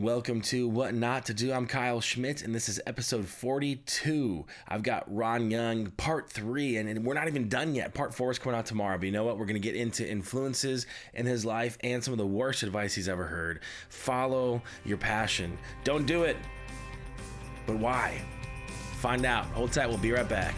Welcome to What Not to Do. I'm Kyle Schmidt, and this is episode 42. I've got Ron Jung, part 3, and we're not even done yet. Part 4 is coming out tomorrow, but you know what? We're going to get into influences in his life and some of the worst advice he's ever heard. Follow your passion. Don't do it. But why? Find out. Hold tight. We'll be right back.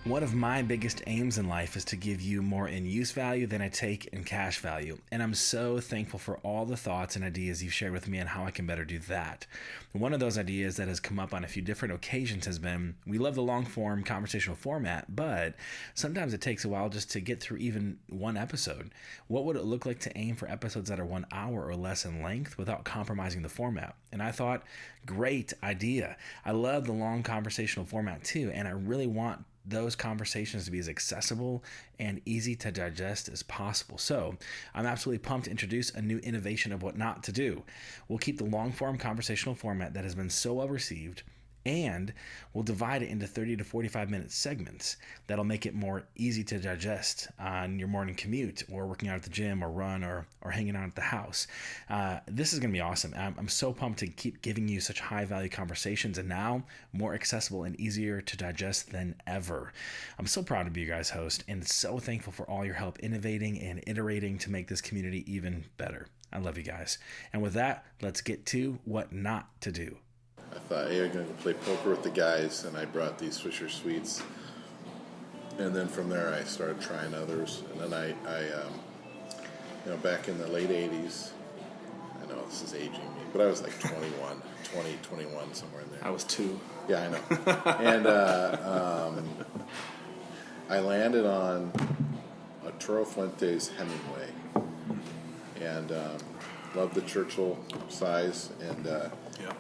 One of my biggest aims in life is to give you more in use value than I take in cash value. And I'm so thankful for all the thoughts and ideas you've shared with me on how I can better do that. One of those ideas that has come up on a few different occasions has been, we love the long form conversational format, but sometimes it takes a while just to get through even one episode. What would it look like to aim for episodes that are 1 hour or less in length without compromising the format? And I thought, great idea. I love the long conversational format too, and I really want those conversations to be as accessible and easy to digest as possible. So I'm absolutely pumped to introduce a new innovation of what not to do. We'll keep the long form conversational format that has been so well received, and we'll divide it into 30 to 45 minute segments that'll make it more easy to digest on your morning commute or working out at the gym or run or hanging out at the house. This is going to be awesome. I'm so pumped to keep giving you such high value conversations, and now more accessible and easier to digest than ever. I'm so proud to be your guys' host and so thankful for all your help innovating and iterating to make this community even better. I love you guys. And with that, let's get to what not to do. I thought, hey, I'm going to play poker with the guys, and I brought these Fisher Sweets. And then from there, I started trying others. And then I back in the late 80s, I know this is aging me, but I was like 21, somewhere in there. I was 2. Yeah, I know. And I landed on Arturo Fuentes Hemingway. And loved the Churchill size, and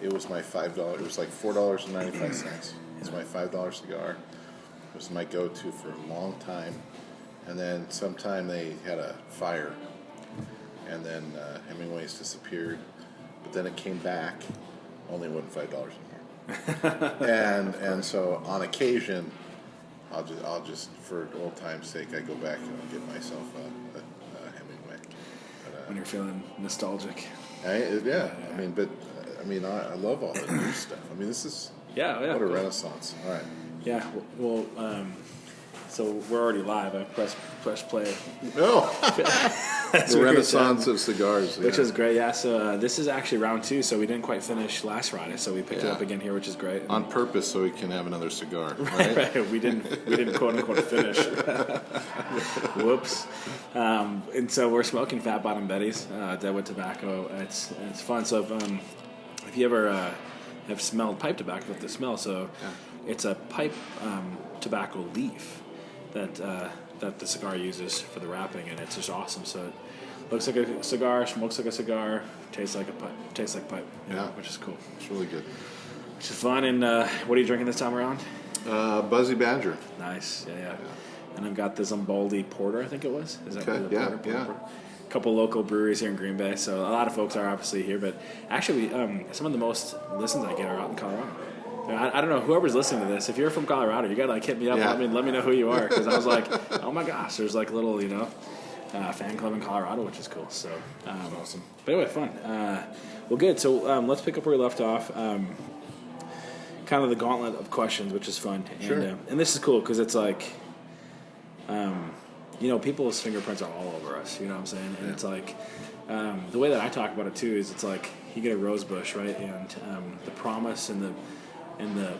it was my $5. It was like $4.95. It's my $5 cigar. It was my go-to for a long time. And then sometime they had a fire, and then Hemingway's disappeared. But then it came back, only wasn't $5 anymore. and so on occasion, I'll just for old time's sake, I go back and I'll get myself a Hemingway. When you're feeling nostalgic. I love all the new stuff. I mean, this is what a renaissance. All right. Yeah. Well, so we're already live. I press play. No. The renaissance of cigars. Which is great. Yeah. So this is actually round 2. So we didn't quite finish last Friday. So we picked it up again here, which is great. On purpose, so we can have another cigar. Right. Right. We didn't quote unquote finish. Whoops. And so we're smoking Fat Bottom Betty's Deadwood tobacco. It's fun. So if you ever have smelled pipe tobacco with the smell, it's a pipe tobacco leaf that the cigar uses for the wrapping, and it's just awesome. So it looks like a cigar, smokes like a cigar, tastes like pipe. Which is cool. It's really good. Which is fun. And what are you drinking this time around? Buzzy Badger. Nice. Yeah. And I've got the Zumbaldi Porter, I think it was. Is that okay? Porter? A couple local breweries here in Green Bay, so a lot of folks are obviously here. But actually, some of the most listens I get are out in Colorado. I don't know, whoever's listening to this, if you're from Colorado, you gotta hit me up. Yeah. Let me know who you are, because I was like, oh my gosh, there's like a little fan club in Colorado, which is cool. So that's awesome. But anyway, fun. Well, good. So let's pick up where we left off. Kind of the gauntlet of questions, which is fun. Sure. And this is cool because it's like, people's fingerprints are all over us. You know what I'm saying? And it's like, the way that I talk about it too is it's like you get a rose bush, right? And the promise and the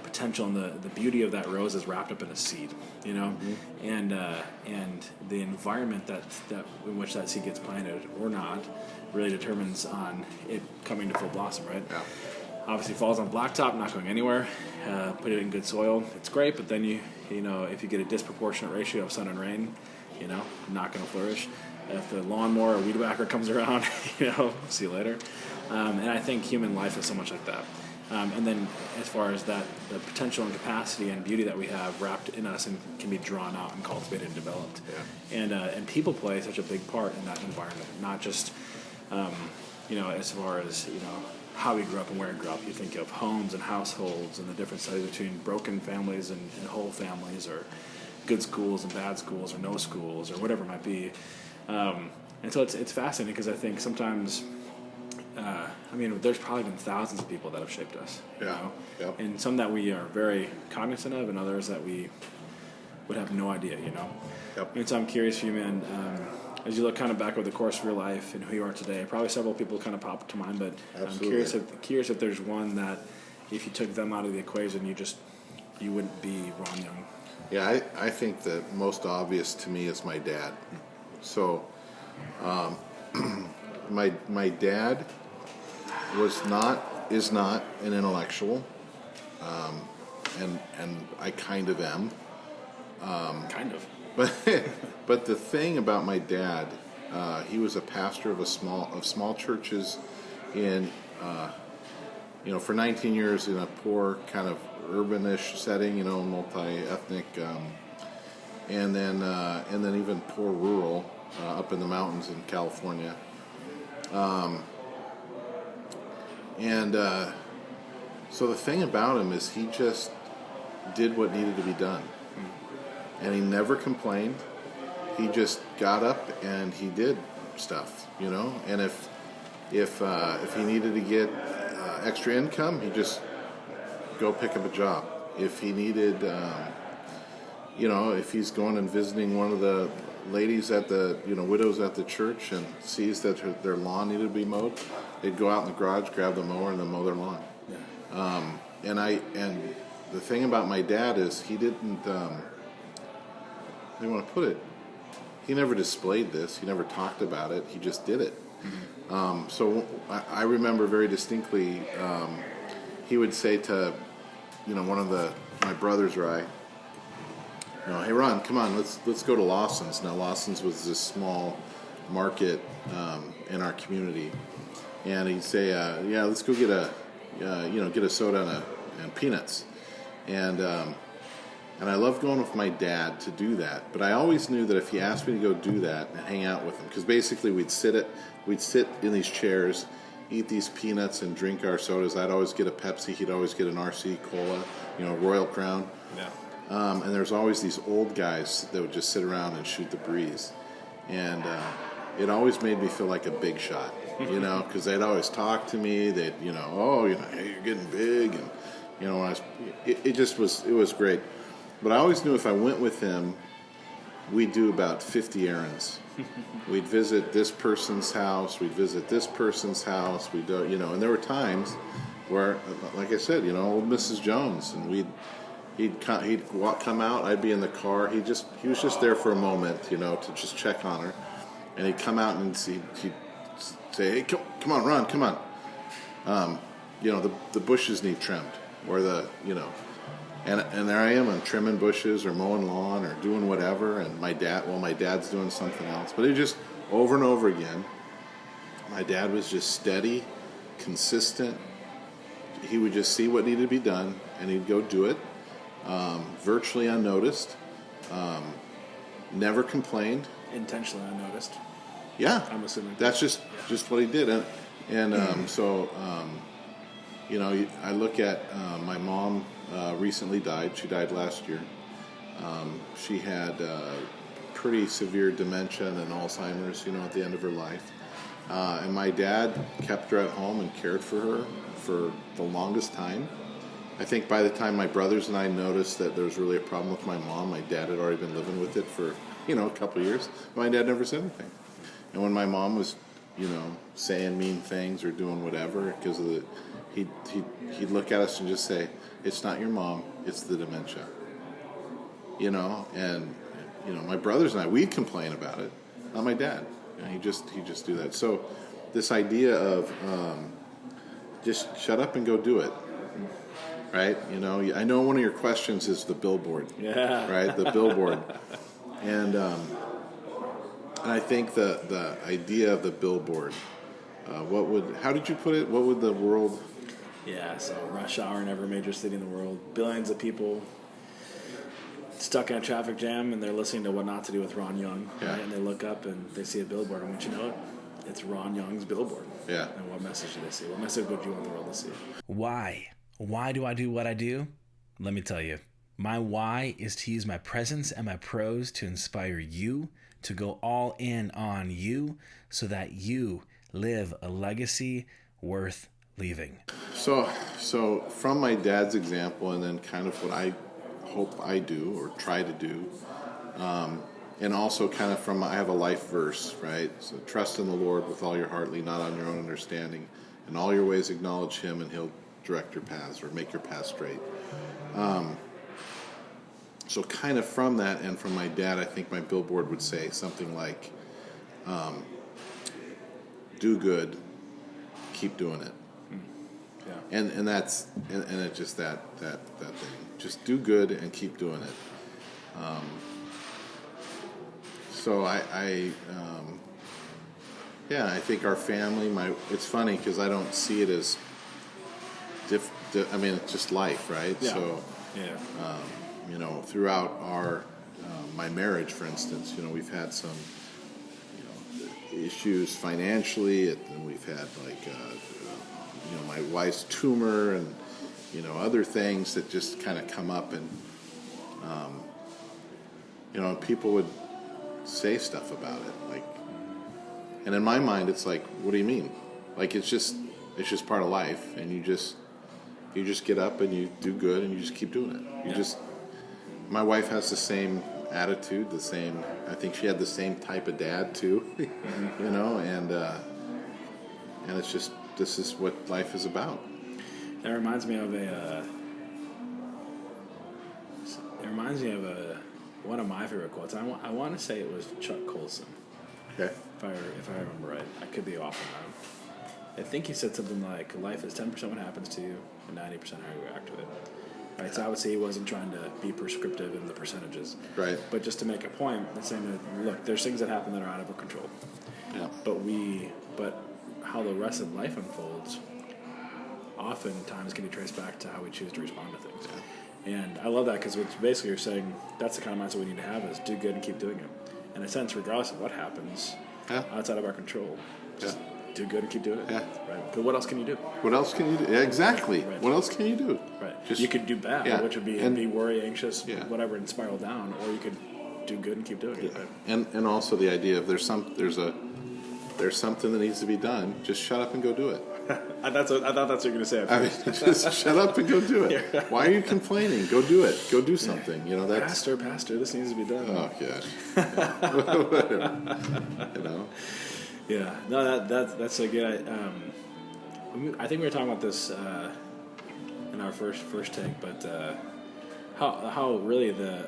potential and the beauty of that rose is wrapped up in a seed, and the environment that in which that seed gets planted or not really determines on it coming to full blossom, right? Yeah. Obviously, falls on blacktop, not going anywhere. Put it in good soil, it's great. But then if you get a disproportionate ratio of sun and rain, not going to flourish. If the lawnmower or weed whacker comes around, see you later. And I think human life is so much like that. And then as far as that, the potential and capacity and beauty that we have wrapped in us and can be drawn out and cultivated and developed. Yeah. And people play such a big part in that environment, not just, as far as, how we grew up and where we grew up. You think of homes and households and the different studies between broken families and whole families, or good schools and bad schools, or no schools, or whatever it might be. And so it's fascinating because I think sometimes, there's probably been thousands of people that have shaped us. Yeah. Yep. And some that we are very cognizant of, and others that we would have no idea, Yep. And so I'm curious for you, man, as you look kind of back over the course of your life and who you are today, probably several people kind of pop to mind, but Absolutely. I'm curious if there's one that if you took them out of the equation, you wouldn't be Ron Jung. Yeah, I think the most obvious to me is my dad. So, my dad is not an intellectual, and I kind of am. Kind of. But the thing about my dad, he was a pastor of small churches in, for 19 years in a poor kind of urbanish setting, multi-ethnic, and then even poor rural up in the mountains in California, so the thing about him is he just did what needed to be done. And he never complained. He just got up and he did stuff, And if he needed to get extra income, he just go pick up a job. If he needed, if he's going and visiting one of the ladies at the, widows at the church and sees that their lawn needed to be mowed, they'd go out in the garage, grab the mower, and then mow their lawn. Yeah. And the thing about my dad is he didn't. I want to put it, he never displayed this. He never talked about it. He just did it. Mm-hmm. So I remember very distinctly, he would say to, one of my brothers or I, hey Ron, come on, let's go to Lawson's. Now Lawson's was this small market in our community, and he'd say, let's go get a soda and peanuts, and I loved going with my dad to do that. But I always knew that if he asked me to go do that and hang out with him, because basically we'd sit in these chairs, eat these peanuts and drink our sodas. I'd always get a Pepsi. He'd always get an RC Cola, Royal Crown. Yeah. And there's always these old guys that would just sit around and shoot the breeze. And it always made me feel like a big shot, because they'd always talk to me. They'd, hey, you're getting big. And, it was great. But I always knew if I went with him, we'd do about 50 errands. We'd visit this person's house. We'd visit this person's house. We'd do, and there were times where, like I said, old Mrs. Jones, and he'd come out. I'd be in the car. He was just there for a moment, to just check on her, and he'd come out and he'd say, "Hey, come on, Ron, come on. The bushes need trimmed, or And there I am, I'm trimming bushes or mowing lawn or doing whatever, and my dad's doing something else. But it just, over and over again, my dad was just steady, consistent. He would just see what needed to be done, and he'd go do it, virtually unnoticed, never complained. Intentionally unnoticed. Yeah. I'm assuming. That's just what he did. I look at my mom recently died. She died last year. She had pretty severe dementia and Alzheimer's, at the end of her life. And my dad kept her at home and cared for her for the longest time. I think by the time my brothers and I noticed that there was really a problem with my mom, my dad had already been living with it for, a couple of years. My dad never said anything. And when my mom was, saying mean things or doing whatever, because of he'd look at us and just say, "It's not your mom, it's the dementia." And my brothers and I, we'd complain about it, not my dad. He'd just do that. So this idea of just shut up and go do it, right? I know one of your questions is the billboard, right? The billboard, and I think the idea of the billboard. How did you put it? What would the world? Yeah, so rush hour in every major city in the world. Billions of people stuck in a traffic jam, and they're listening to What Not to Do with Ron Jung. Yeah. Right? And they look up and they see a billboard, and once you know it, it's Ron Jung's billboard. Yeah. And what message do they see? What message would you want the world to see? Why? Why do I do what I do? Let me tell you. My why is to use my presence and my prose to inspire you to go all in on you so that you live a legacy worth leaving. So from my dad's example, and then kind of what I hope I do or try to do, and also kind of from, I have a life verse, right? So trust in the Lord with all your heart, lean not on your own understanding. In all your ways acknowledge him, and he'll direct your paths or make your path straight. So kind of from that and from my dad, I think my billboard would say something like, do good, keep doing it. Yeah. And that's and it's just that thing. Just do good and keep doing it. So I think our family. It's funny because I don't see it as I mean, it's just life, right? Yeah. So throughout our my marriage, for instance, we've had some issues financially, and we've had my wife's tumor and other things that just kind of come up, and people would say stuff about it, and in my mind it's like, what do you mean? Like, it's just part of life, and you just get up and you do good and you just keep doing it. My wife has the same attitude, I think she had the same type of dad too, and it's just, this is what life is about. That reminds me of one of my favorite quotes. I want to say it was Chuck Colson. Okay. If I remember right. I could be off on that. I think he said something like, life is 10% what happens to you and 90% how you react to it. Right, so obviously he wasn't trying to be prescriptive in the percentages. Right. But just to make a point, it's saying that, look, there's things that happen that are out of our control. Yeah. But how the rest of life unfolds oftentimes can be traced back to how we choose to respond to things. Yeah. And I love that, because it's basically you're saying that's the kind of mindset we need to have, is do good and keep doing it. In a sense, regardless of what happens outside of our control, just do good and keep doing it. Yeah. Right. But what else can you do? What else can you do? Yeah, exactly. Right. What else can you do? Right. You could do bad, which would be worry, anxious, whatever, and spiral down, or you could do good and keep doing it. Right? And also the idea of there's something that needs to be done. Just shut up and go do it. I thought that's what you were going to say. I mean, just shut up and go do it. Yeah. Why are you complaining? Go do it. Go do something. That's Pastor, this needs to be done. Oh gosh. Yeah. No, that's so good. I think we were talking about this in our first take, but how really the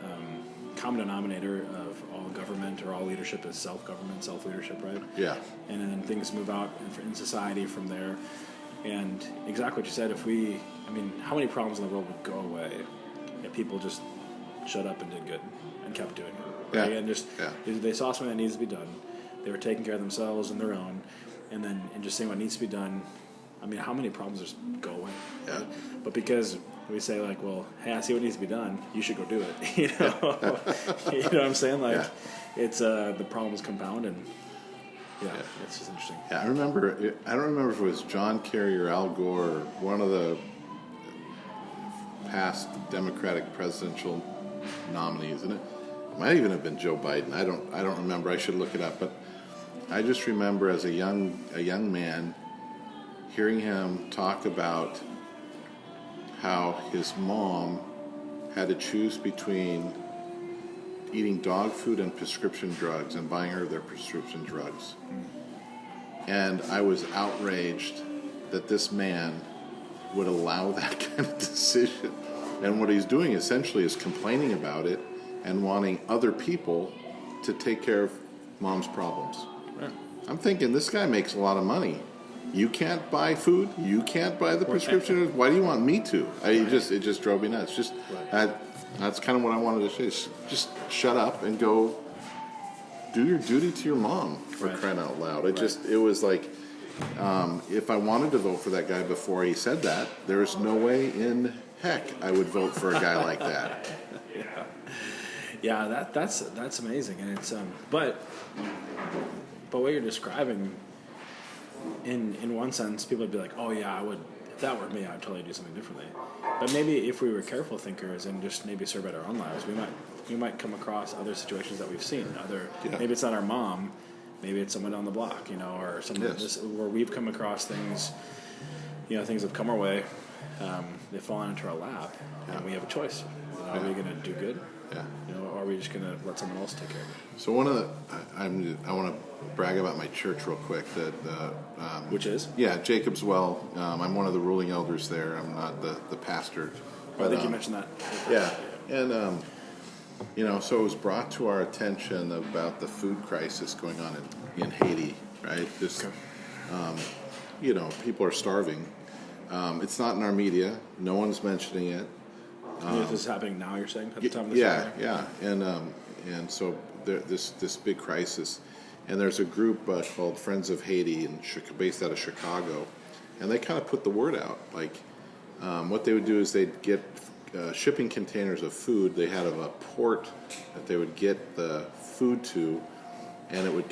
common denominator of all government or all leadership is self-government, self-leadership, right? Yeah. And then things move out in society from there. And exactly what you said, how many problems in the world would go away if people just shut up and did good and kept doing it? Right? Yeah. And they saw something that needs to be done. They were taking care of themselves and their own, and just saying what needs to be done. How many problems just go away? Yeah. But because we say, like, well, hey, I see what needs to be done, you should go do it. You know what I'm saying? Like, it's the problems compound, and it's just interesting. Yeah, I don't remember if it was John Kerry or Al Gore or one of the past Democratic presidential nominees, and it might even have been Joe Biden. I don't remember. I should look it up, but I just remember as a young man hearing him talk about how his mom had to choose between eating dog food and prescription drugs and buying her their prescription drugs. And I was outraged that this man would allow that kind of decision. And what he's doing essentially is complaining about it and wanting other people to take care of mom's problems. Right. I'm thinking, this guy makes a lot of money. You can't buy food. You can't buy the prescription. Why do you want me to? It just drove me nuts. That's kind of what I wanted to say. Just shut up and go do your duty to your mom, for crying out loud. It was like, if I wanted to vote for that guy before he said that, there is no way in heck I would vote for a guy like that. Yeah, that's amazing, and it's but what you're describing, in one sense, people would be like, oh yeah, I would, if that were me, I'd totally do something differently. But maybe if we were careful thinkers and just maybe serve out our own lives, we might come across other situations that we've seen. Maybe it's not our mom, maybe it's someone down the block, or someone where we've come across things. Things have come our way, they've fallen into our lap, and we have a choice. Are we going to do good? Yeah. Or are we just going to let someone else take care of it? So I want to brag about my church real quick. Which is? Yeah, Jacob's Well. I'm one of the ruling elders there. I'm not the pastor. But, I think you mentioned that. Yeah, and so it was brought to our attention about the food crisis going on in Haiti, right? People are starving. It's not in our media. No one's mentioning it. This is happening now, you're saying, at the time of this? Yeah, and so this big crisis, and there's a group called Friends of Haiti, based out of Chicago, and they kind of put the word out. Like, what they would do is they'd get shipping containers of food. They had a port that they would get the food to, and it would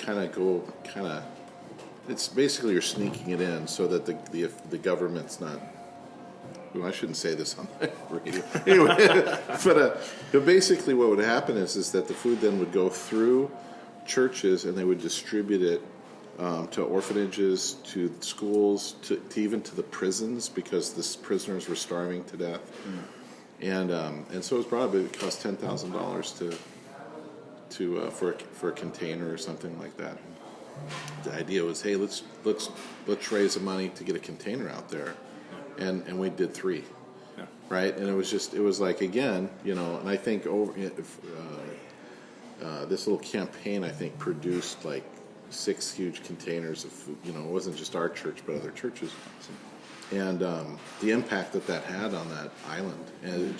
it's basically you're sneaking it in so that the government's not. Well, I shouldn't say this on the radio. Anyway, but basically what would happen is that the food then would go through churches and they would distribute it to orphanages, to schools, to even to the prisons, because the prisoners were starving to death. And so it was brought up. It cost $10,000 for a container or something like that. The idea was, hey, let's raise the money to get a container out there. And we did 3, right? And it was like, again, and I think this little campaign, I think, produced like 6 huge containers of food. It wasn't just our church, but other churches. And the impact that had on that island and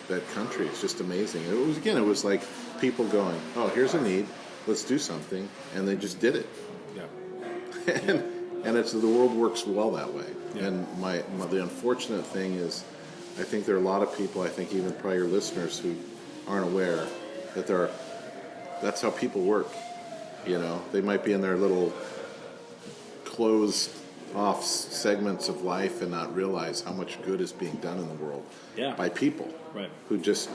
that country is just amazing. It was like people going, oh, here's a need, let's do something, and they just did it. Yeah. And the world works well that way. Yeah. And the unfortunate thing is, I think there are a lot of people, I think even probably your listeners, who aren't aware that that's how people work. They might be in their little closed off segments of life and not realize how much good is being done in the world by people who just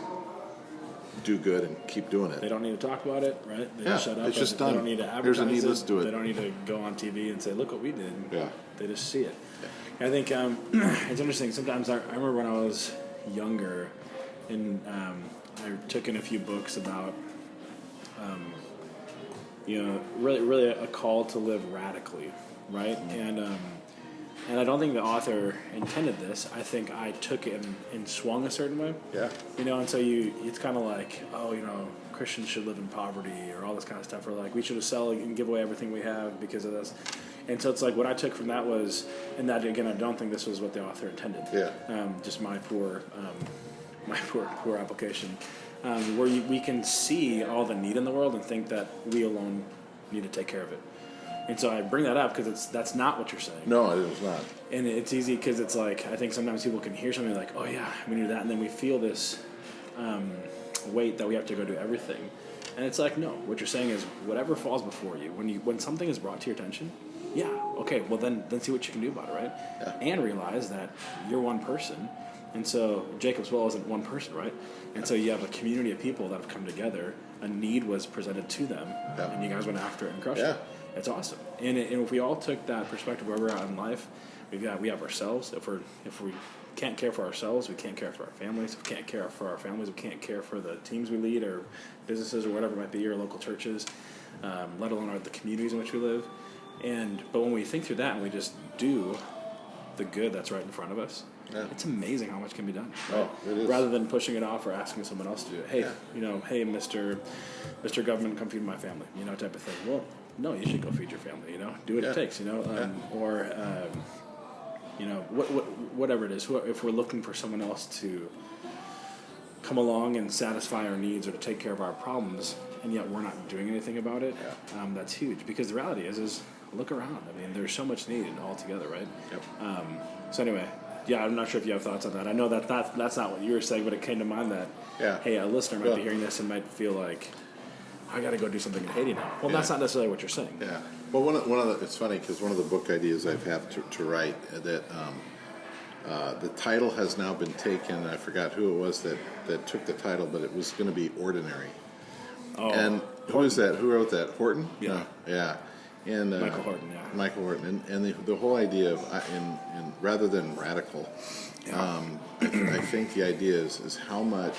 do good and keep doing it. They don't need to talk about it, right? They just shut up. It's just done. They don't need to advertise There's a need, let's do it. They don't need to go on TV and say, look what we did. Yeah. They just see it. Yeah. I think it's interesting. Sometimes I remember when I was younger, and I took in a few books about, really a call to live radically, right? Mm-hmm. And I don't think the author intended this. I think I took it and swung a certain way. Yeah. And so it's kind of like, Christians should live in poverty or all this kind of stuff. Or like, we should sell and give away everything we have because of this. And so it's like, what I took from that was, and that again, I don't think this was what the author intended. Yeah. Just my poor application. Where we can see all the need in the world and think that we alone need to take care of it. And so I bring that up because that's not what you're saying. No, it is not. And it's easy because it's like, I think sometimes people can hear something like, oh yeah, we need that, and then we feel this weight that we have to go do everything. And it's like, no, what you're saying is whatever falls before you, when something is brought to your attention, yeah, okay, well then see what you can do about it, right? Yeah. And realize that you're one person. And so Jacob's Well isn't one person, right? And so you have a community of people that have come together. A need was presented to them, and you guys went after it and crushed it. It's awesome. And if we all took that perspective where we're at in life, we have ourselves. If we can't care for ourselves, we can't care for our families. If we can't care for our families, we can't care for the teams we lead or businesses or whatever it might be, or local churches, let alone the communities in which we live. But when we think through that and we just do the good that's right in front of us, it's amazing how much can be done. Right? Oh, it is. Rather than pushing it off or asking someone else to do it. Hey, hey, Mr. Government, come feed my family, type of thing. Well, no, you should go feed your family, do what it takes, or, whatever it is. If we're looking for someone else to come along and satisfy our needs or to take care of our problems, and yet we're not doing anything about it, that's huge. Because the reality is look around. I mean, there's so much need all together, right? Yep. So anyway, yeah, I'm not sure if you have thoughts on that. I know that's not what you were saying, but it came to mind that, hey, a listener might be hearing this and might feel like, I got to go do something in Haiti now. Well, that's not necessarily what you're saying. Yeah. Well, one of the, it's funny because one of the book ideas I've had to write that the title has now been taken. I forgot who it was that took the title, but it was going to be Ordinary. Oh, and who is that? Who wrote that? Horton? Yeah. No, yeah. And Michael Horton, yeah. Michael Horton. And the whole idea of, in rather than radical, I think the idea is how much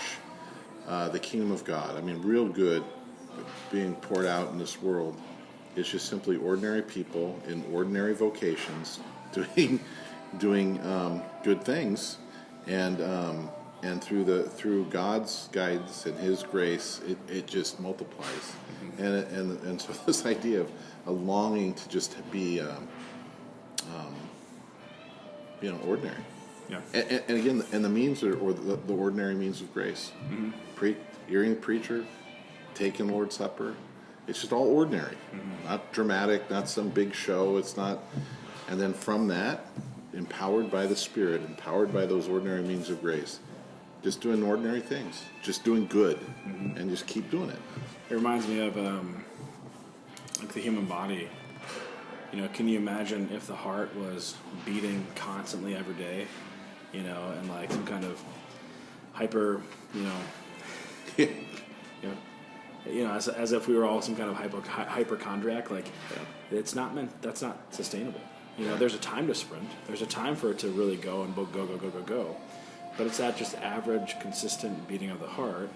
the kingdom of God, I mean, real good being poured out in this world is just simply ordinary people in ordinary vocations doing good things, and through God's guidance and His grace, it just multiplies, and so this idea of a longing to just be, ordinary, and again, the means or the ordinary means of grace, hearing the preacher, taking Lord's Supper, it's just all ordinary, not dramatic, not some big show. It's not, and then from that, empowered by the Spirit, empowered by those ordinary means of grace, just doing ordinary things, just doing good, and just keep doing it. It reminds me of like the human body. You know, can you imagine if the heart was beating constantly every day, and like some kind of hyper, as if we were all some kind of hypochondriac, like it's not meant. That's not sustainable. There's a time to sprint. There's a time for it to really go and go. But it's that just average, consistent beating of the heart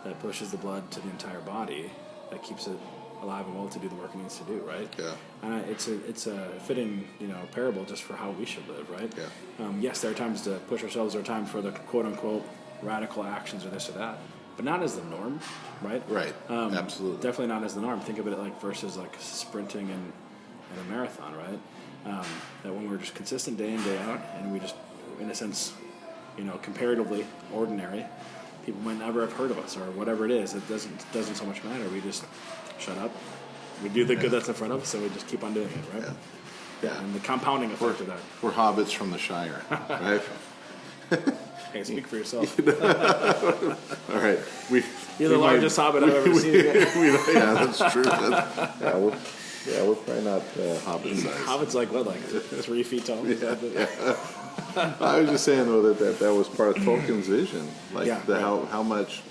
that pushes the blood to the entire body, that keeps it alive and well to do the work it needs to do, right? Yeah. And it's a fitting, parable just for how we should live, right? Yeah. Yes, there are times to push ourselves. There are times for the quote-unquote radical actions or this or that, but not as the norm, right? Right. Absolutely. Definitely not as the norm. Think of it like versus like sprinting in a marathon, right? That when we're just consistent day in, day out, and we just, in a sense, comparatively ordinary, people might never have heard of us or whatever it is. It doesn't so much matter. We just shut up. We do the good that's in front of us, and we just keep on doing it, right? Yeah. And the compounding effect of that. We're hobbits from the Shire, right? Hey, speak for yourself. All right. You're the largest hobbit I've ever seen. That's true. We're probably not hobbit size. Hobbit's like what, like 3 feet tall? Yeah. I was just saying though that was part of Tolkien's vision, like how much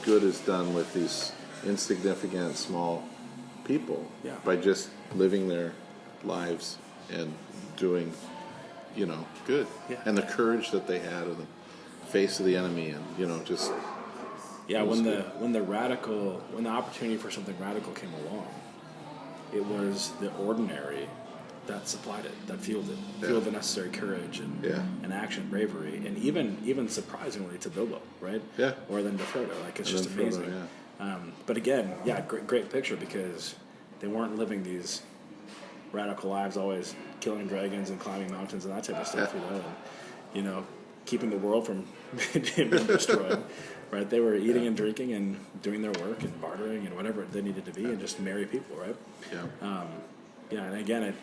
good is done with these insignificant small people by just living their lives and doing, good, and the courage that they had in the face of the enemy, and just when the opportunity for something radical came along, it was the ordinary that supplied it, that fueled the necessary courage and action, bravery, and even surprisingly to Bilbo, right? Yeah. Or then to Frodo, like it's just amazing. Frodo, but again, great picture, because they weren't living these radical lives, always killing dragons and climbing mountains and that type of stuff, and keeping the world from being destroyed. Right, they were eating and drinking and doing their work and bartering and whatever they needed to be, and just merry people, right? Yeah. And again,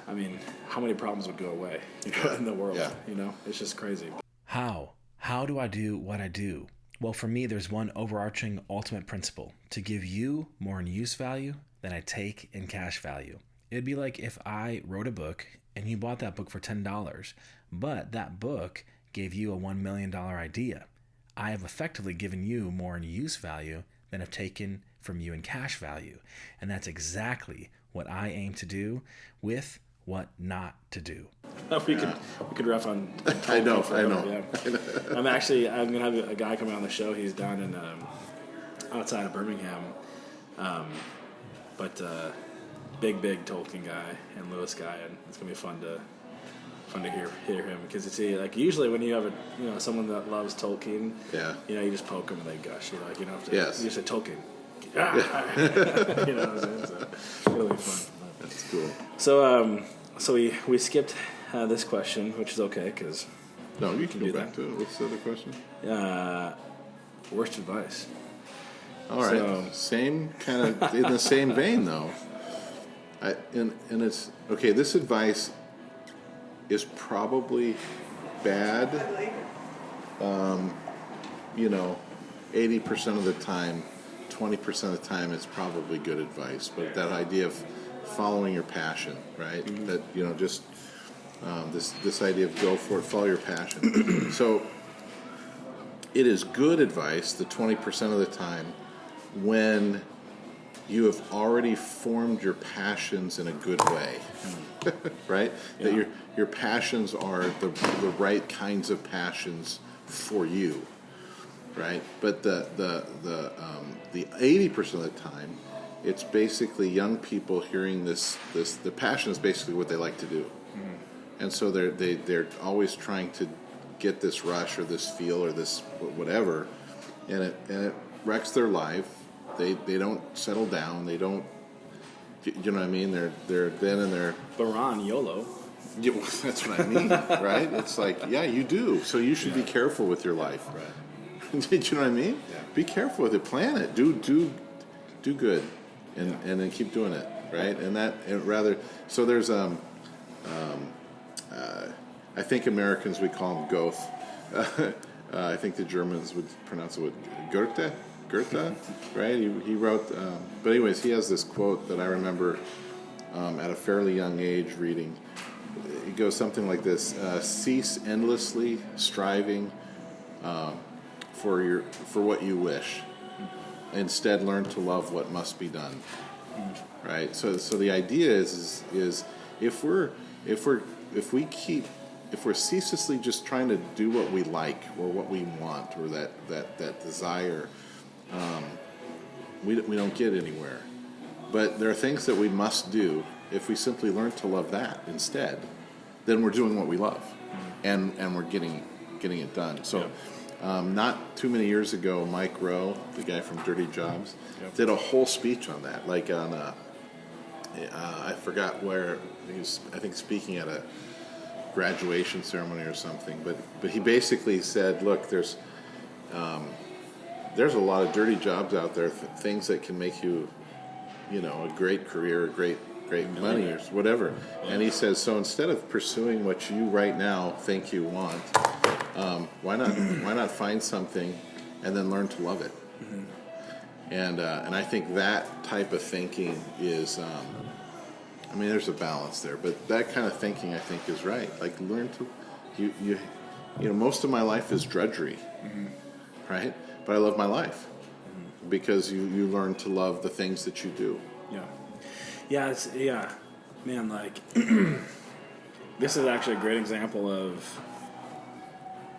I mean, how many problems would go away, in the world? Yeah. It's just crazy. How do I do what I do? Well, for me, there's one overarching ultimate principle: to give you more in use value than I take in cash value. It'd be like if I wrote a book and you bought that book for $10, but that book gave you a $1 million idea. I have effectively given you more in use value than I've taken from you in cash value. And that's exactly what I aim to do with what not to do. We could ref on I know. Yeah. I'm going to have a guy coming on the show. He's down in outside of Birmingham. But big Tolkien guy and Lewis guy, and it's going to be fun to hear him, because it's like usually when you have someone that loves Tolkien, you just poke them and they gush. You don't have to. Yes. You say Tolkien. So really fun. That's cool. So we skipped this question, which is okay, because no, you can go back to it. What's the other question? Worst advice. All right. Same kind of in the same vein though. And it's okay. This advice is probably bad. 80% of the time, 20% of the time, it's probably good advice. But that idea of following your passion, right? Mm-hmm. That just this idea of go for it, follow your passion. So it is good advice the 20% of the time when you have already formed your passions in a good way, right? Yeah. That your passions are the right kinds of passions for you, right? But the 80% of the time, it's basically young people hearing this. The passion is basically what they like to do, and so they're always trying to get this rush or this feel or this whatever, and it wrecks their life. They don't settle down. They don't. You know what I mean? They're then and they're. But Ron, YOLO. Yeah, well, that's what I mean, right? It's like, yeah, you do. So you should be careful with your life. Right. Did you know what I mean? Yeah. Be careful with it. Plan it. Do good, and then keep doing it, right? And rather. So there's I think Americans we call him Goethe. I think the Germans would pronounce it with Goethe, right? He wrote. But anyways, he has this quote that I remember at a fairly young age reading. It goes something like this: cease endlessly striving for what you wish. Instead, learn to love what must be done. Right. So the idea is if we're ceaselessly just trying to do what we like or what we want or that desire, we don't get anywhere. But there are things that we must do. If we simply learn to love that instead, then we're doing what we love, and we're getting it done. So, not too many years ago, Mike Rowe, the guy from Dirty Jobs, did a whole speech on that. Like on I forgot where he was. I think speaking at a graduation ceremony or something. But he basically said, look, there's a lot of dirty jobs out there, things that can make you, a great career, great money or whatever. And he says, so instead of pursuing what you right now think you want, why not find something and then learn to love it? Mm-hmm. And I think that type of thinking is, there's a balance there, but that kind of thinking I think is right. Like learn to, most of my life is drudgery, right? But I love my life because you learn to love the things that you do. Man, like this is actually a great example of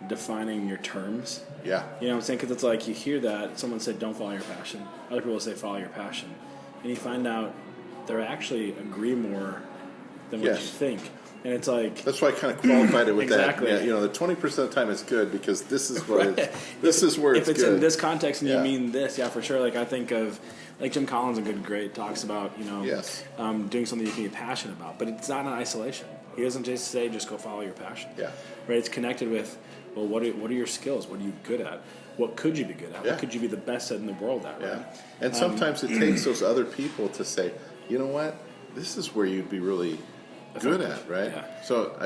defining your terms. Yeah. You know what I'm saying? Because it's like you hear that someone said don't follow your passion, other people say follow your passion, and you find out they actually agree more than what you think. And it's like that's why I kind of qualified it with exactly. that. Yeah, the 20% of the time it's good because this is what this is where it's good. If it's in this context and you mean this, for sure. Like I think of like Jim Collins, great talks about doing something you can be passionate about, but it's not an isolation. He doesn't just say just go follow your passion. Yeah, right. It's connected with what are your skills? What are you good at? What could you be good at? What could you be the best at in the world at? Right? Yeah, and sometimes it takes those other people to say, you know what, this is where you'd be really good at, right? Yeah. So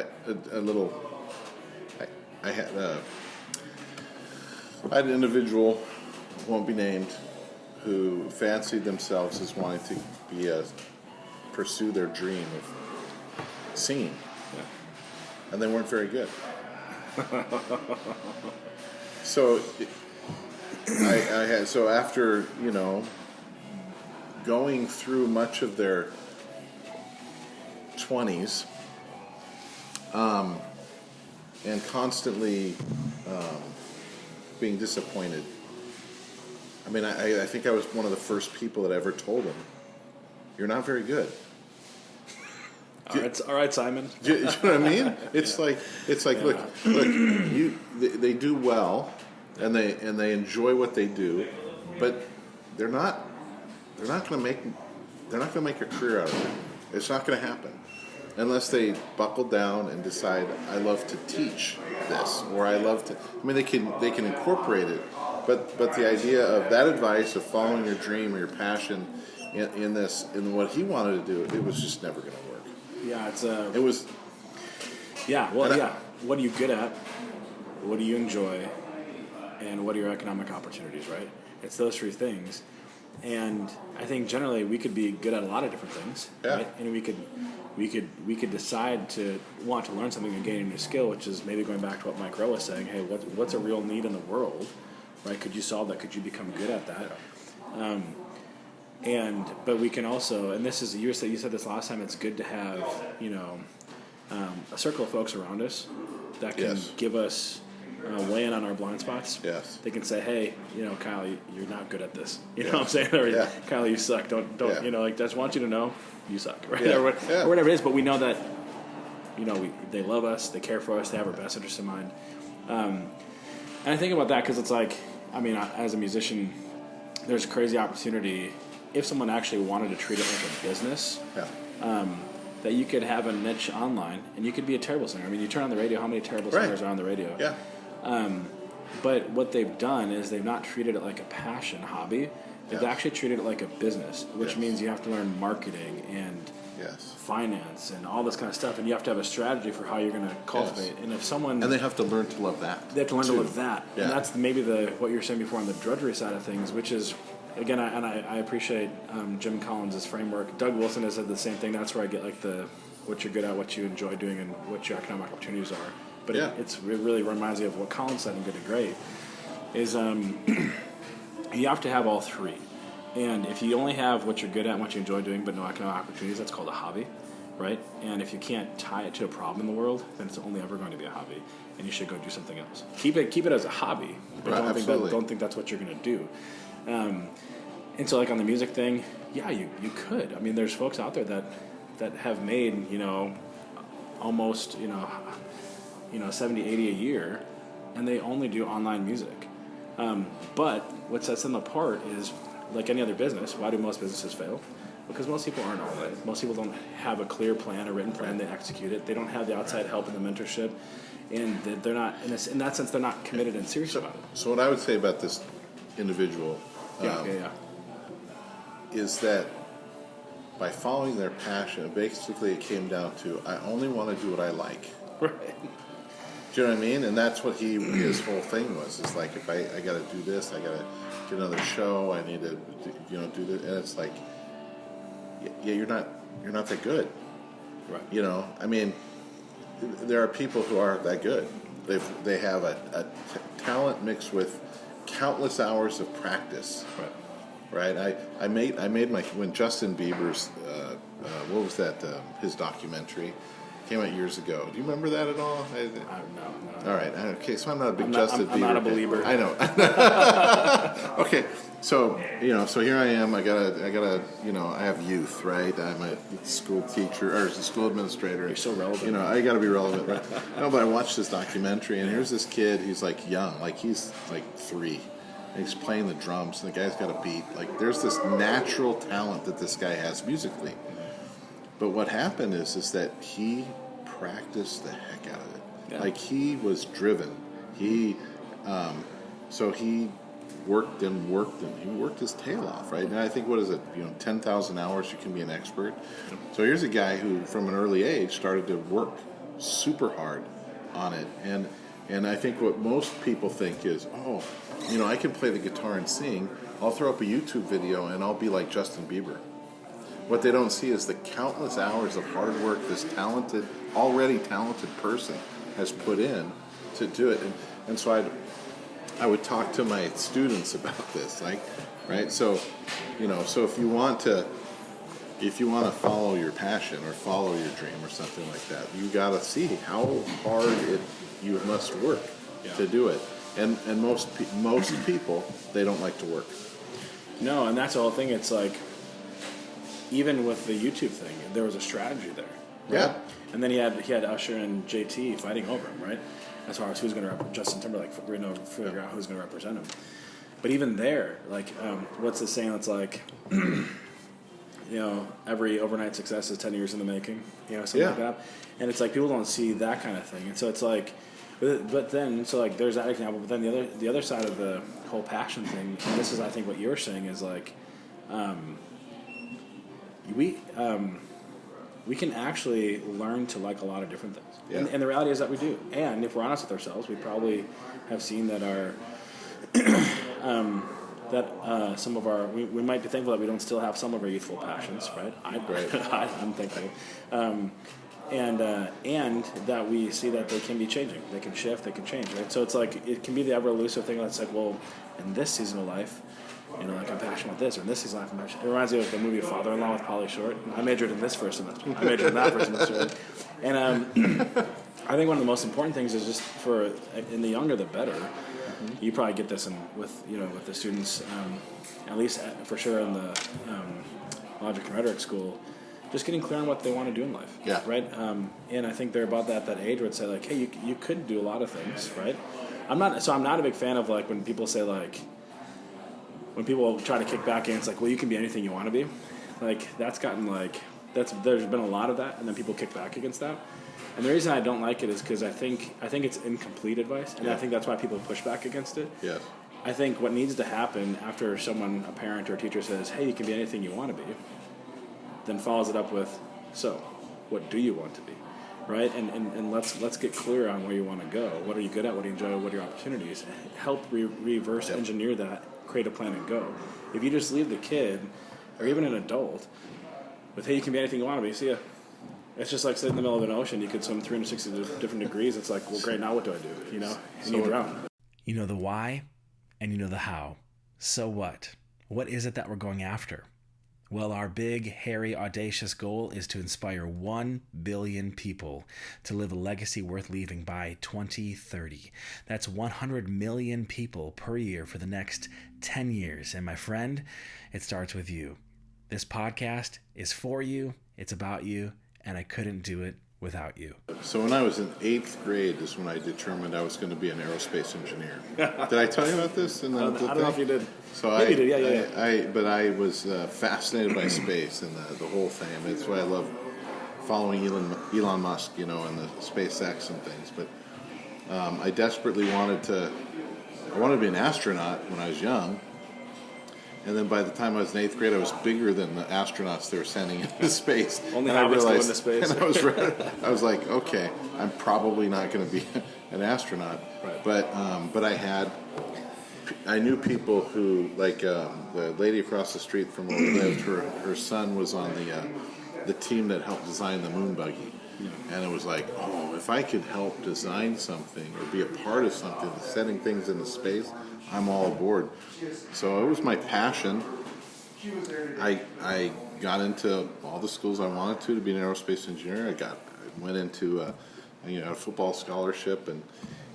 I had an individual, won't be named, who fancied themselves as wanting to be pursue their dream of singing, and they weren't very good. So so after going through much of their 20s, and constantly being disappointed. I think I was one of the first people that ever told him, "You're not very good." All right, Simon. Do you know what I mean? It's like look, they do well, and they enjoy what they do, but they're not going to make a career out of it. It's not going to happen unless they buckle down and decide, I love to teach this, or I love to. They can incorporate it, but the idea of that advice of following your dream or your passion in what he wanted to do, it was just never going to work. Yeah, it's It was. Yeah, well, yeah. What are you good at? What do you enjoy? And what are your economic opportunities, right? It's those three things. And I think generally we could be good at a lot of different things, right? And we could decide to want to learn something and gain a new skill, which is maybe going back to what Mike Rowe was saying. Hey, what's a real need in the world, right? Could you solve that? Could you become good at that? But we can also, and this is you said this last time. It's good to have a circle of folks around us that can give us weigh in on our blind spots. Yes. They can say, hey, Kyle, you're not good at this. You know what I'm saying? Or, Kyle, you suck. Don't I just want you to know you suck, right? Yeah. Or whatever it is. But we know that, they love us, they care for us, they have our best interest in mind. And I think about that because it's like, as a musician, there's a crazy opportunity if someone actually wanted to treat it like a business. That you could have a niche online, and you could be a terrible singer. You turn on the radio, how many terrible singers are on the radio? Yeah. But what they've done is they've not treated it like a passion hobby. They've actually treated it like a business, which means you have to learn marketing and finance and all this kind of stuff, and you have to have a strategy for how you're going to cultivate. And if someone and they have to learn to love that. They have to learn to love that, and that's maybe what you were saying before on the drudgery side of things, which is. Again, I appreciate Jim Collins' framework. Doug Wilson has said the same thing. That's where I get like what you're good at, what you enjoy doing, and what your economic opportunities are. But it really reminds me of what Collins said in Good and Great, is you have to have all three. And if you only have what you're good at and what you enjoy doing but no economic opportunities, that's called a hobby, right? And if you can't tie it to a problem in the world, then it's only ever going to be a hobby, and you should go do something else. Keep it as a hobby, but don't think that's what you're going to do. And so, like on the music thing, you could. There's folks out there that have made almost 70, 80 a year, and they only do online music. But what sets them apart is, like any other business, why do most businesses fail? Because most people aren't online. Most people don't have a clear plan, a written plan. They execute it. They don't have the outside help and the mentorship, and they're not in that sense. They're not committed and serious about it. So what I would say about this individual. Is that by following their passion, basically it came down to, I only want to do what I like. Right. Do you know what I mean? And that's what his whole thing was. It's like, if I got to do this, I got to get another show, I need to do this, and it's like, you're not that good. Right. There are people who aren't that good. They have a talent mixed with countless hours of practice. Right. I made my when Justin Bieber's what was that his documentary came out years ago. Do you remember that at all? No. All right. Okay. So I'm not a big Justin Bieber. I'm not a believer. I know. Okay. So so here I am. I have youth, right? I'm a school teacher or a school administrator. You're so relevant. I got to be relevant, right? No, but I watched this documentary, and here's this kid. He's like young, like he's like 3. And he's playing the drums, and the guy's got a beat. Like there's this natural talent that this guy has musically. But what happened is that he practiced the heck out of it. Yeah. Like he was driven. He worked and he worked his tail off, right? And I think, 10,000 hours you can be an expert. So here's a guy who from an early age started to work super hard on it. And I think what most people think is, I can play the guitar and sing. I'll throw up a YouTube video and I'll be like Justin Bieber. What they don't see is the countless hours of hard work this already talented person has put in to do it. And so I would talk to my students about this, right? So, so if you want to follow your passion or follow your dream or something like that, you got to see how hard you must work to do it. And most people, they don't like to work. No, and that's the whole thing. It's like, even with the YouTube thing, there was a strategy there. Right? Yeah. And then he had Usher and JT fighting over him, right? As far as who's going to represent Justin Timberlake, figure out who's going to represent him. But even there, like, what's the saying that's like, every overnight success is 10 years in the making, something like that. And it's like people don't see that kind of thing. And so it's like, but then, so like there's that example. But then the other side of the whole passion thing, and this is I think what you're saying is like, we can actually learn to like a lot of different things. Yeah. And the reality is that we do. And if we're honest with ourselves, we probably have seen that our some of our we might be thankful that we don't still have some of our youthful passions, right? I'm thankful. And that we see that they can be changing. They can shift, they can change, right? So it's like, it can be the ever elusive thing that's like, well, in this season of life, you know, like I'm passionate about this, or in this season of life, I'm passionate. It reminds me of the movie Father-in-Law with Pauly Short. I majored in this first semester. I majored in that first semester. And I think one of the most important things is just in the younger the better. Mm-hmm. You probably get this with the students, at least for sure in the logic and rhetoric school. Just getting clear on what they want to do in life, yeah. Right? And I think they're about that age where it's say like, hey, you could do a lot of things, right? I'm not a big fan of like when people say like, when people try to kick back and it's like, well, you can be anything you want to be. Like that's gotten like there's been a lot of that, and then people kick back against that. And the reason I don't like it is because I think it's incomplete advice, and I think that's why people push back against it. Yeah. I think what needs to happen after a parent or a teacher says, hey, you can be anything you want to be, then follows it up with, so, what do you want to be, right? And let's get clear on where you want to go. What are you good at? What do you enjoy? What are your opportunities? Help reverse engineer that, create a plan and go. If you just leave the kid, or even an adult, with, hey, you can be anything you want to be, see ya. It's just like sitting in the middle of an ocean. You could swim 360 different degrees. It's like, well, great, now what do I do? You know? And you drown. You know the why, and you know the how. So what? What is it that we're going after? Well, our big, hairy, audacious goal is to inspire 1 billion people to live a legacy worth leaving by 2030. That's 100 million people per year for the next 10 years. And my friend, it starts with you. This podcast is for you, it's about you, and I couldn't do it without you. So when I was in 8th grade is when I determined I was going to be an aerospace engineer. Did I tell you about this? I don't know if you did. So Maybe you did, yeah. But I was fascinated by space and the whole thing. I mean, that's why I love following Elon Musk, and the SpaceX and things. But I desperately wanted to be an astronaut when I was young. And then by the time I was in 8th grade, I was bigger than the astronauts they were sending into space. Only hobbits go into space. And I was like, okay, I'm probably not going to be an astronaut. Right. But I knew people who, like the lady across the street from where we lived, her son was on the team that helped design the moon buggy. And it was like, oh, if I could help design something or be a part of something, sending things into space, I'm all aboard. So it was my passion. I got into all the schools I wanted to be an aerospace engineer. I went into a football scholarship. And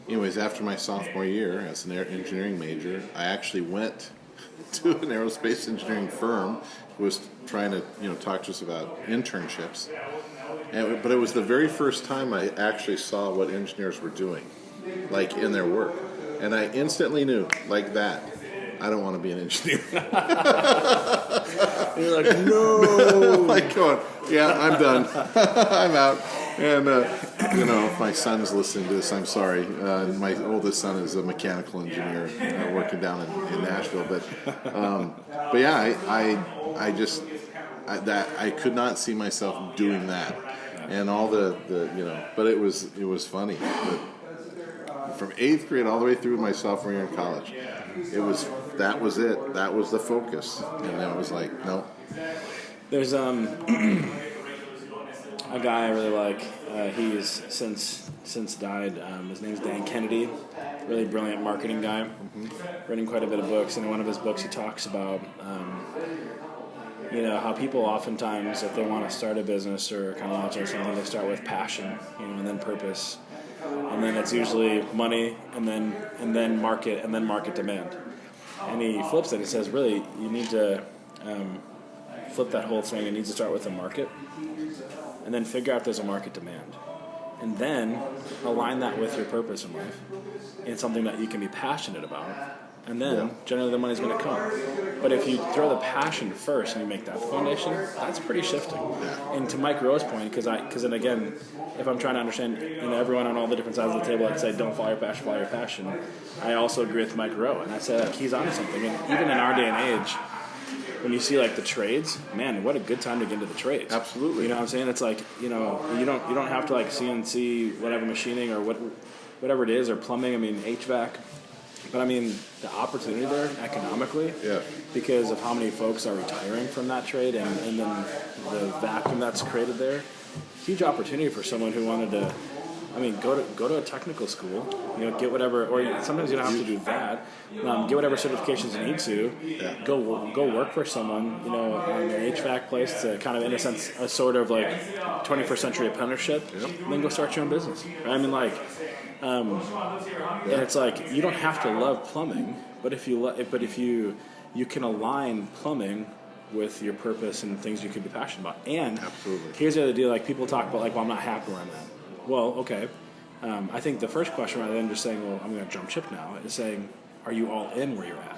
anyways, after my sophomore year as an engineering major, I actually went to an aerospace engineering firm who was trying to talk to us about internships. But it was the very first time I actually saw what engineers were doing, like in their work. And I instantly knew, like that, I don't want to be an engineer. You're like, no. I'm like going, yeah, I'm done. I'm out. And, if my son's listening to this, I'm sorry. My oldest son is a mechanical engineer working down in Nashville. But yeah, I could not see myself doing that. And all but it was funny. But from 8th grade all the way through my sophomore year in college, that was it. That was the focus. And then it was like, no. There's a guy I really like. He's since died. His name's Dan Kennedy. Really brilliant marketing guy. Written quite a bit of books. And in one of his books, he talks about how people oftentimes, if they want to start a business or kind of launch into something, they start with passion, and then purpose, and then it's usually money, and then market demand. And he flips it and says, really, you need to flip that whole thing. It needs to start with a market, and then figure out if there's a market demand, and then align that with your purpose in life and something that you can be passionate about. And then, generally, the money's going to come. But if you throw the passion first and you make that the foundation, that's pretty shifting. And to Mike Rowe's point, because then again, if I'm trying to understand, everyone on all the different sides of the table, I'd say, don't follow your passion, follow your passion. I also agree with Mike Rowe, and I say, he's onto something. And even in our day and age, when you see like the trades, man, what a good time to get into the trades. Absolutely. You know what I'm saying? It's like, you don't have to like CNC whatever machining or whatever it is, or plumbing. I mean HVAC. But I mean, the opportunity there economically, because of how many folks are retiring from that trade, and then the vacuum that's created there, huge opportunity for someone who wanted to, I mean, go to a technical school, get whatever, or sometimes you don't have to do that. Get whatever certifications you need to. Go work for someone, on an HVAC place to kind of, in a sense, a sort of like 21st century apprenticeship, and then go start your own business. Right? I mean, like. And it's like you don't have to love plumbing, but if you can align plumbing with your purpose and things you could be passionate about. And absolutely, here's the other deal: like people talk about, like, well, I'm not happy where I'm at. Well, okay. I think the first question, rather than just saying, well, I'm going to jump ship now, is saying, are you all in where you're at?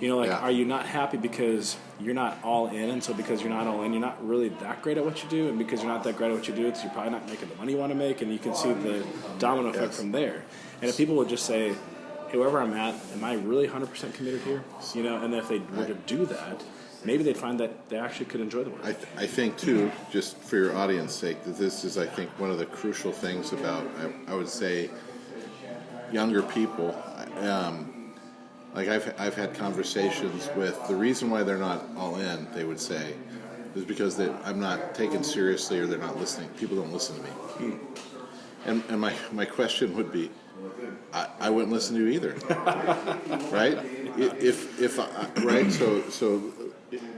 Are you not happy because you're not all in, and so because you're not all in, you're not really that great at what you do, and because you're not that great at what you do, you're probably not making the money you want to make, and you can see the domino effect from there. And if people would just say, hey, wherever I'm at, am I really 100% committed here? And if they were to do that, maybe they'd find that they actually could enjoy the work. I think, too, just for your audience sake, that this is, I think, one of the crucial things about, I would say, younger people. Like I've had conversations with, the reason why they're not all in, they would say, is because I'm not taken seriously, or they're not listening. People don't listen to me. And my question would be, I wouldn't listen to you either, right? Right. So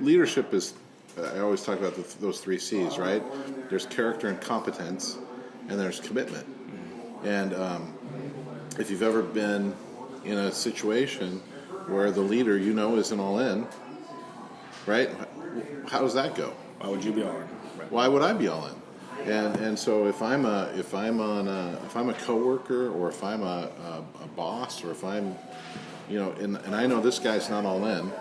leadership is, I always talk about those 3 C's, right? There's character and competence, and there's commitment. And if you've ever been in a situation where the leader isn't all in, right? How does that go? Why would you be all in? Right. Why would I be all in? And so if I'm a coworker, or if I'm a boss, or if I'm and I know this guy's not all in,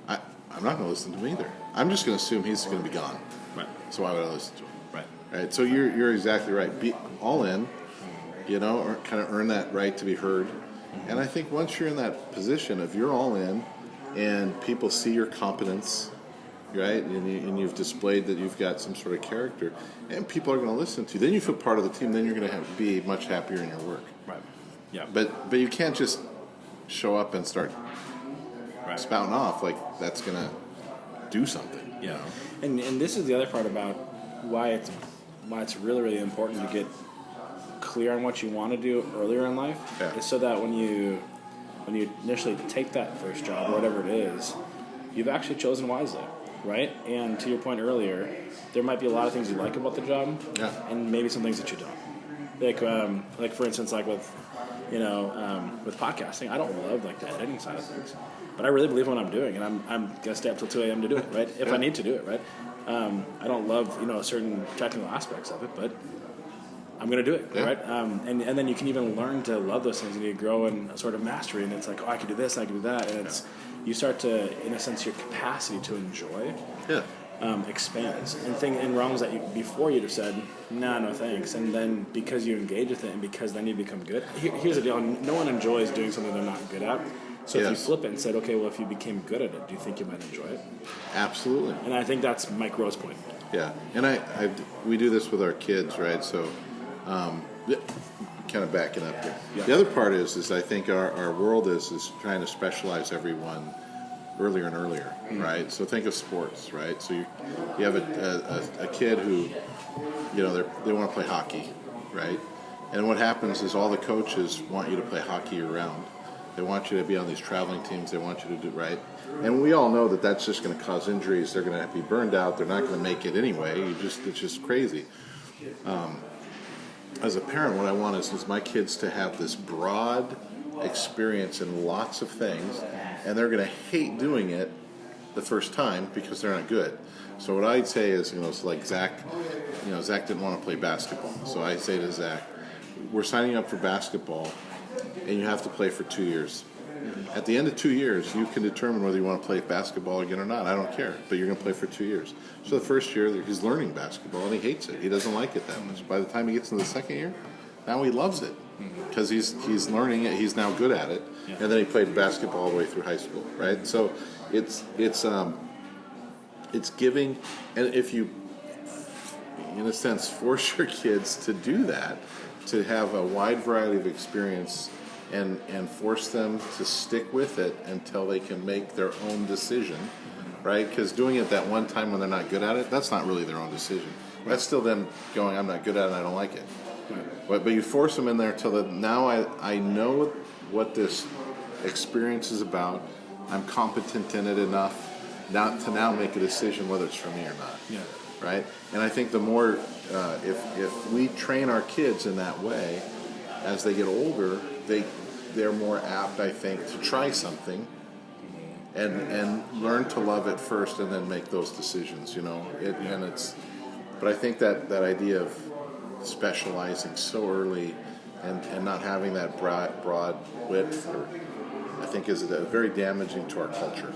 I'm not going to listen to him either. I'm just going to assume he's going to be gone. Right. So why would I listen to him? Right. So you're exactly right. Be all in. Or kind of earn that right to be heard. And I think once you're in that position, if you're all in, and people see your competence, right, and you've displayed that you've got some sort of character, and people are going to listen to you, then you feel part of the team. Then you're going to be much happier in your work. Right. Yeah. But you can't just show up and start spouting off like that's going to do something. Yeah. And this is the other part about why it's really, really important to get clear on what you want to do earlier in life, is so that when you initially take that first job or whatever it is, you've actually chosen wisely, right? And to your point earlier, there might be a lot of things you like about the job, and maybe some things that you don't. Like for instance, like with podcasting, I don't love like the editing side of things, but I really believe in what I'm doing, and I'm gonna stay up till 2 a.m. to do it, right? If I need to do it, right? I don't love certain technical aspects of it, but I'm going to do it, right? And then you can even learn to love those things, and you grow in a sort of mastery, and it's like, oh, I can do this, I can do that, and you start to, in a sense, your capacity to enjoy expands. And wrongs that before you'd have said, no thanks, and then because you engage with it, and because then you become good. Here's the deal: no one enjoys doing something they're not good at. So if you flip it and said, okay, well, if you became good at it, do you think you might enjoy it? Absolutely. And I think that's Mike Rowe's point. Yeah, and we do this with our kids, right? So. Kind of backing up here. Yeah. The other part is I think our world is trying to specialize everyone earlier and earlier, right? So think of sports, right? So you have a kid who, they want to play hockey, right? And what happens is all the coaches want you to play hockey year round. They want you to be on these traveling teams. They want you to do right. And we all know that that's just going to cause injuries. They're going to be burned out. They're not going to make it anyway. It's just crazy. As a parent, what I want is my kids to have this broad experience in lots of things, and they're going to hate doing it the first time because they're not good. So what I'd say is, it's like Zach, Zach didn't want to play basketball. So I say to Zach, we're signing up for basketball, and you have to play for 2 years. At the end of 2 years, you can determine whether you want to play basketball again or not. I don't care, but you're going to play for 2 years. So the first year, he's learning basketball, and he hates it. He doesn't like it that much. By the time he gets into the second year, now he loves it. because he's learning it. He's now good at it, and then he played basketball all the way through high school, right? So it's giving, and if you, in a sense, force your kids to do that, to have a wide variety of experience, and force them to stick with it until they can make their own decision, right? Because doing it that one time when they're not good at it, that's not really their own decision. That's still them going, I'm not good at it, I don't like it. But you force them in there till now I know what this experience is about. I'm competent in it enough now make a decision whether it's for me or not. Yeah. Right? And I think the more, if we train our kids in that way, as they get older, they're more apt, I think, to try something and learn to love it first and then make those decisions, but I think that idea of specializing so early and not having that broad width, I think is very damaging to our culture.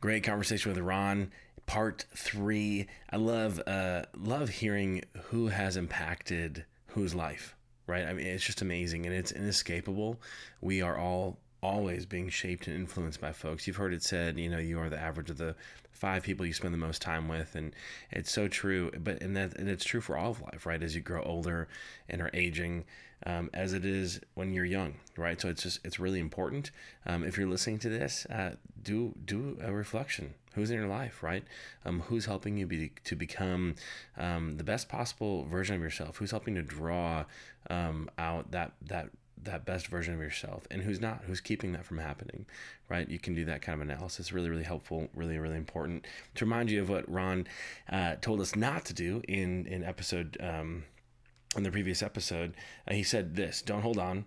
Great conversation with Ron. Part 3. I love hearing who has impacted whose life, right? I mean, it's just amazing, and it's inescapable. We are all always being shaped and influenced by folks. You've heard it said, you are the average of the 5 people you spend the most time with, and it's so true. And it's true for all of life, right? As you grow older and are aging, as it is when you're young, right? So it's really important. If you're listening to this, do a reflection. Who's in your life, right? Who's helping you to become the best possible version of yourself? Who's helping to draw out that best version of yourself, and who's not? Who's keeping that from happening, right? You can do that kind of analysis. Really, really helpful. Really, really important. To remind you of what Ron told us not to do in episode. In the previous episode, he said this: don't hold on,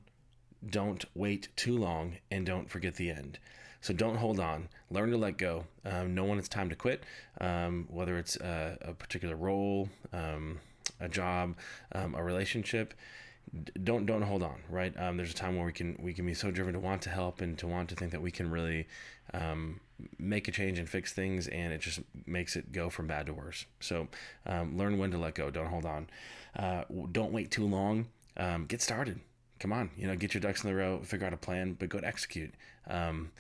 don't wait too long, and don't forget the end. So don't hold on. Learn to let go. Know when it's time to quit, whether it's a particular role, a job, a relationship. Don't hold on, right? There's a time where we can be so driven to want to help and to want to think that we can really make a change and fix things, and it just makes it go from bad to worse. So learn when to let go. Don't hold on. Don't wait too long. Get started. Come on, get your ducks in the row, figure out a plan, but go to execute. Action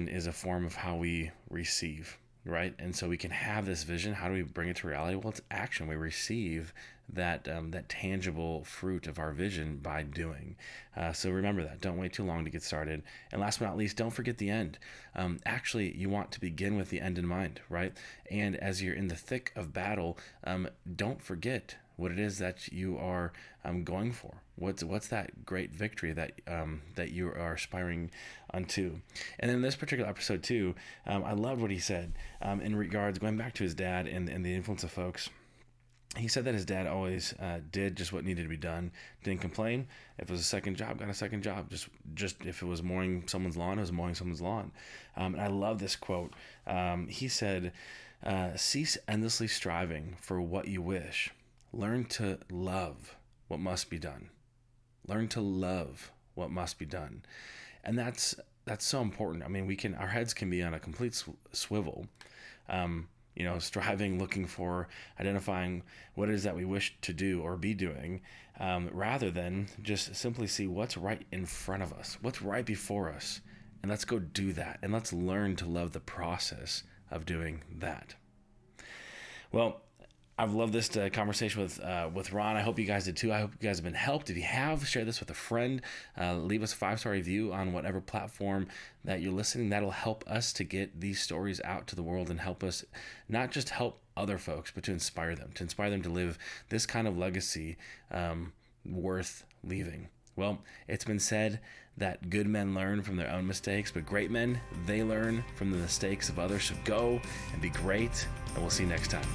is a form of how we receive, right? And so we can have this vision. How do we bring it to reality? Well, it's action. We receive that tangible fruit of our vision by doing. So remember that. Don't wait too long to get started. And last but not least, don't forget the end. Actually, you want to begin with the end in mind, right? And as you're in the thick of battle, don't forget what it is that you are going for. What's that great victory that you are aspiring unto? And in this particular episode too, I loved what he said in regards, going back to his dad and the influence of folks. He said that his dad always did just what needed to be done. Didn't complain. If it was a second job, got a second job. Just if it was mowing someone's lawn, it was mowing someone's lawn. And I love this quote. He said, "Cease endlessly striving for what you wish. Learn to love what must be done." Learn to love what must be done. And that's so important. I mean, our heads can be on a complete swivel. Striving, looking for, identifying what it is that we wish to do or be doing, rather than just simply see what's right in front of us, what's right before us, and let's go do that, and let's learn to love the process of doing that. Well, I've loved this conversation with Ron. I hope you guys did too. I hope you guys have been helped. If you have, share this with a friend. Leave us a 5-star review on whatever platform that you're listening. That'll help us to get these stories out to the world and help us not just help other folks, but to inspire them to live this kind of legacy worth leaving. Well, it's been said that good men learn from their own mistakes, but great men, they learn from the mistakes of others. So go and be great, and we'll see you next time.